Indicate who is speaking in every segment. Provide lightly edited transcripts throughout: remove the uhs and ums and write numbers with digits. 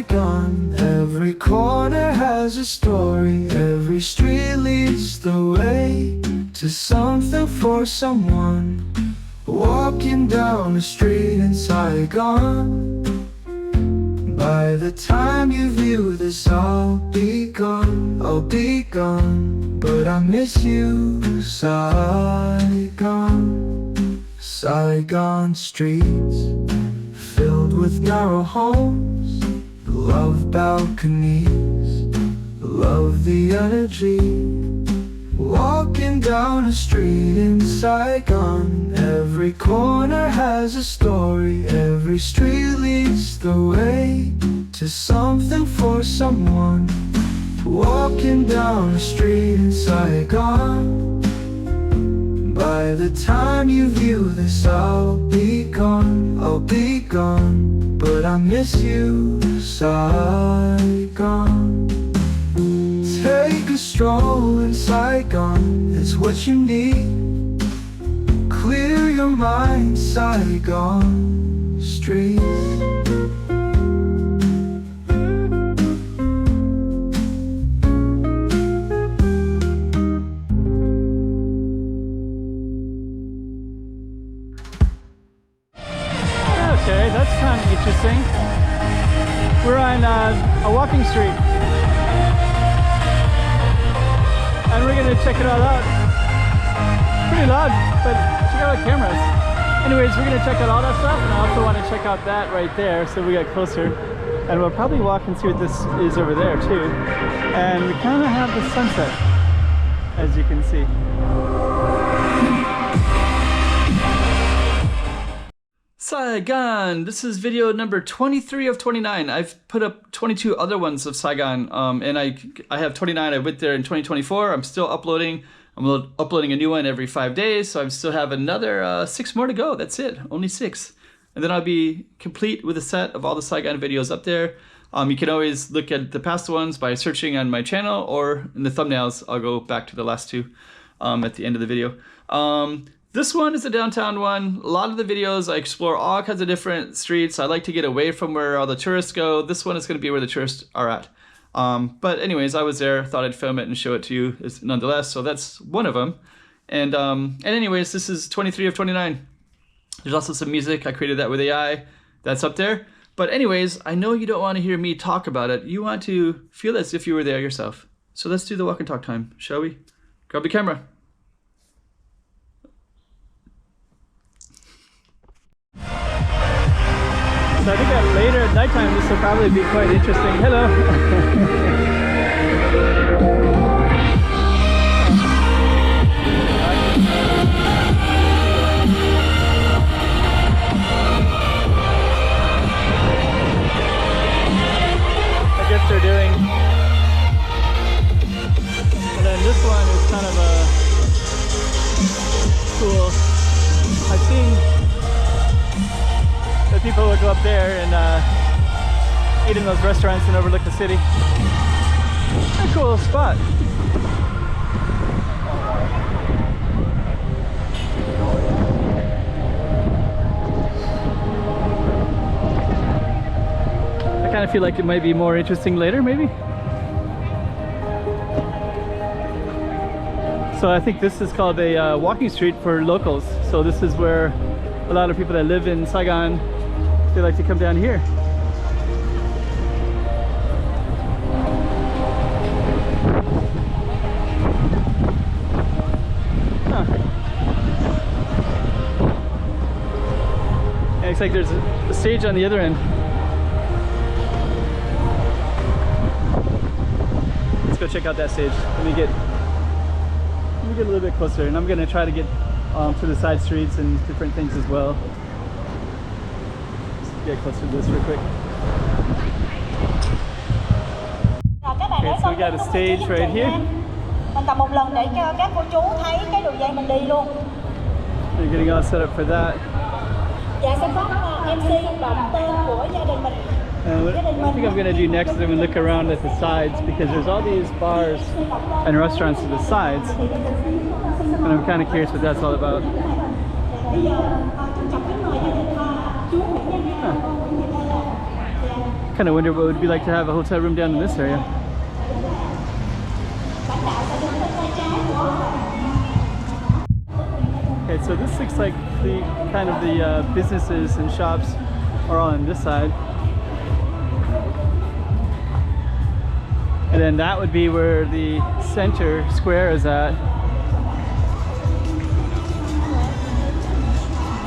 Speaker 1: Saigon. Every corner has a story, every street leads the way to something for someone. Walking down the street in Saigon. By the time you view this, I'll be gone, I'll be gone. But I miss you, Saigon. Saigon streets filled with narrow homes, love balconies, love the energy. Walking down a street in Saigon. Every corner has a story, every street leads the way to something for someone. Walking down a street in Saigon. By the time you view this, I'll be gone, I'll be gone. But I miss you, Saigon. Take a stroll in Saigon, it's what you need. Clear your mind, Saigon streets.
Speaker 2: Okay, that's kind of interesting. We're on a walking street. And we're gonna check it all out. Pretty loud, but check out the cameras. Anyways, we're gonna check out all that stuff, and I also want to check out that right there, so we get closer. And we'll probably walk and see what this is over there too. And we kind of have the sunset, as you can see. Saigon, this is video number 23 of 29. I've put up 22 other ones of Saigon, and I have 29. I went there in 2024. I'm still uploading. I'm uploading a new one every 5 days, so I still have another 6 more to go. That's it, only 6. And then I'll be complete with a set of all the Saigon videos up there. You can always look at the past ones by searching on my channel, or in the thumbnails, I'll go back to the last 2 at the end of the video. This one is a downtown one. A lot of the videos I explore all kinds of different streets. I like to get away from where all the tourists go. This one is going to be where the tourists are at. But anyways, I was there, thought I'd film it and show it to you nonetheless. So that's one of them. And anyways, this is 23 of 29. There's also some music. I created that with AI. That's up there. But anyways, I know you don't want to hear me talk about it. You want to feel as if you were there yourself. So let's do the walk and talk time, shall we? Grab the camera. So I think that later at nighttime this will probably be quite interesting. Hello! I guess they're doing. And then this one is kind of cool. I've seen the people will go up there and eat in those restaurants and overlook the city. A cool spot. I kind of feel like it might be more interesting later, maybe. So I think this is called a walking street for locals. So this is where a lot of people that live in Saigon, they like to come down here. Huh. And it looks like there's a stage on the other end. Let's go check out that stage. Let me get a little bit closer, and I'm gonna try to get to the side streets and different things as well. Get closer to this real quick. Okay, so we got a stage right here. We're getting all set up for that. And what I think I'm going to do next is I'm going to look around at the sides, because there's all these bars and restaurants to the sides, and I'm kind of curious what that's all about. Kind kind of wonder what it would be like to have a hotel room down in this area. Okay, so this looks like the kind of the businesses and shops are all on this side. And then that would be where the center square is at.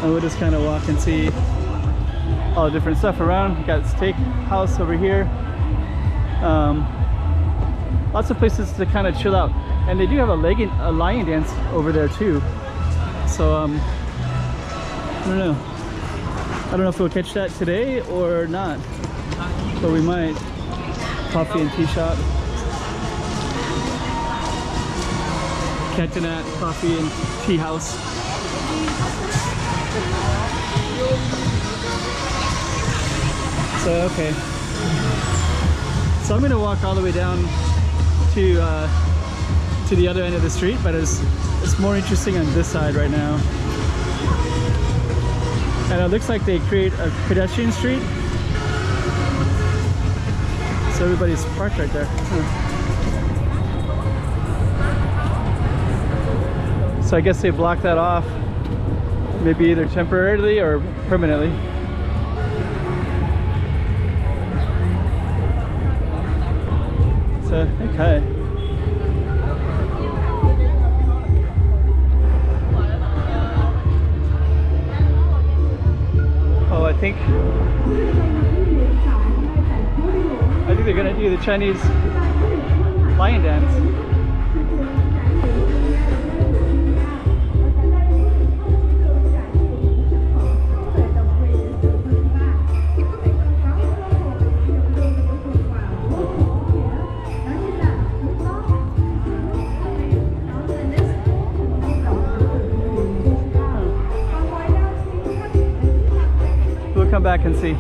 Speaker 2: And we'll just kind of walk and see all the different stuff around. You got steak house over here. Lots of places to kind of chill out. And they do have a lion dance over there too. So I don't know. I don't know if we'll catch that today or not, but we might. Coffee and tea shop. Cantonat Coffee and Tea House. So okay. So I'm gonna walk all the way down to the other end of the street, but it's more interesting on this side right now. And it looks like they create a pedestrian street. So everybody's parked right there. So I guess they blocked that off, maybe either temporarily or permanently. So, okay. Oh, I think they're gonna do the Chinese lion dance. We'll come back and see.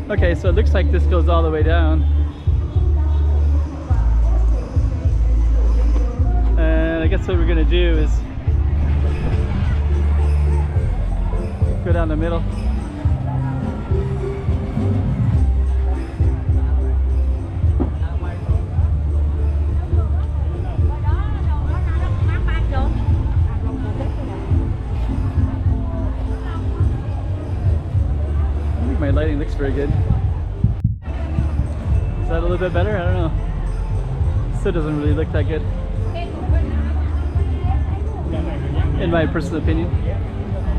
Speaker 2: Okay, so it looks like this goes all the way down. And I guess what we're gonna do is go down the middle. I think my lighting looks very good. Is that a little bit better? I don't know. Still doesn't really look that good, in my personal opinion.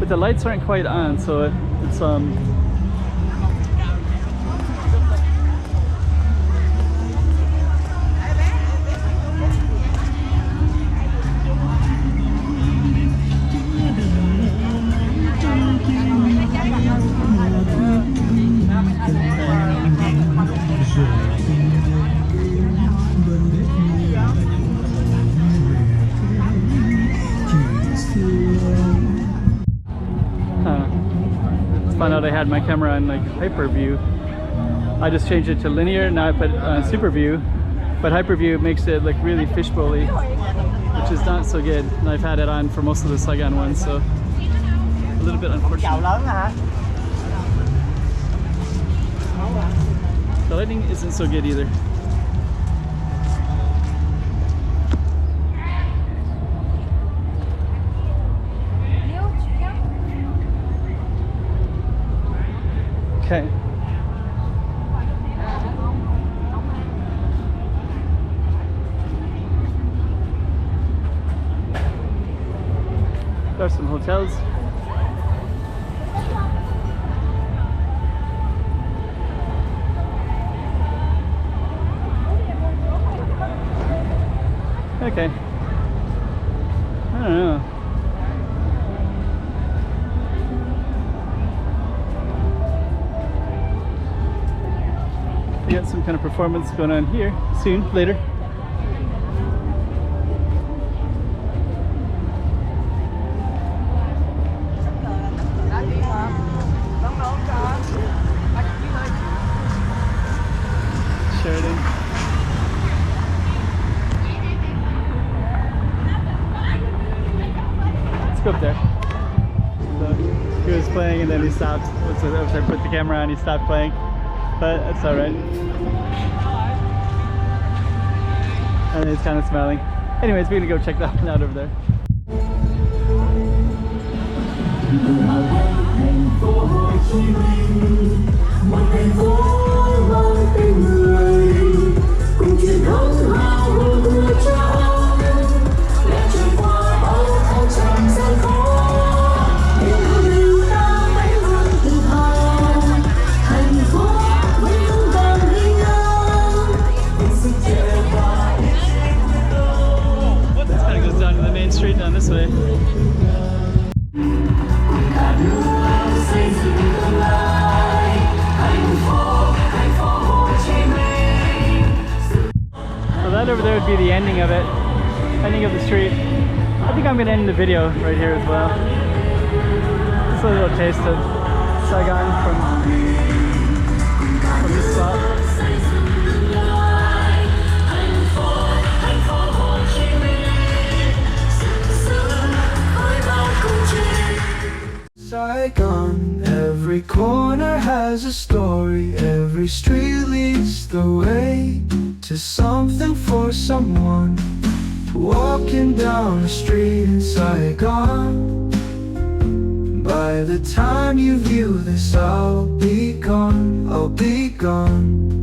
Speaker 2: But the lights aren't quite on, so it's found out I had my camera on like hyper view. I just changed it to linear, now I put it on super view, but hyper view makes it look really fishbowl-y, which is not so good. And I've had it on for most of the Saigon ones, so a little bit unfortunate. The lighting isn't so good either. Okay. There's some hotels. Okay. I don't know. We got some kind of performance going on here soon, later. and then he stopped. Once I put the camera on, he stopped playing. But that's alright. And he's kind of smiling. Anyways, we're gonna go check that one out over there. Straight down this way. So that over there would be the ending of it, ending of the street. I think I'm going to end the video right here as well. Just a little taste of Saigon from this spot.
Speaker 1: Saigon, every corner has a story, every street leads the way to something for someone. Walking down the street in Saigon, by the time you view this I'll be gone,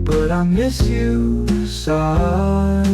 Speaker 1: but I miss you, Saigon.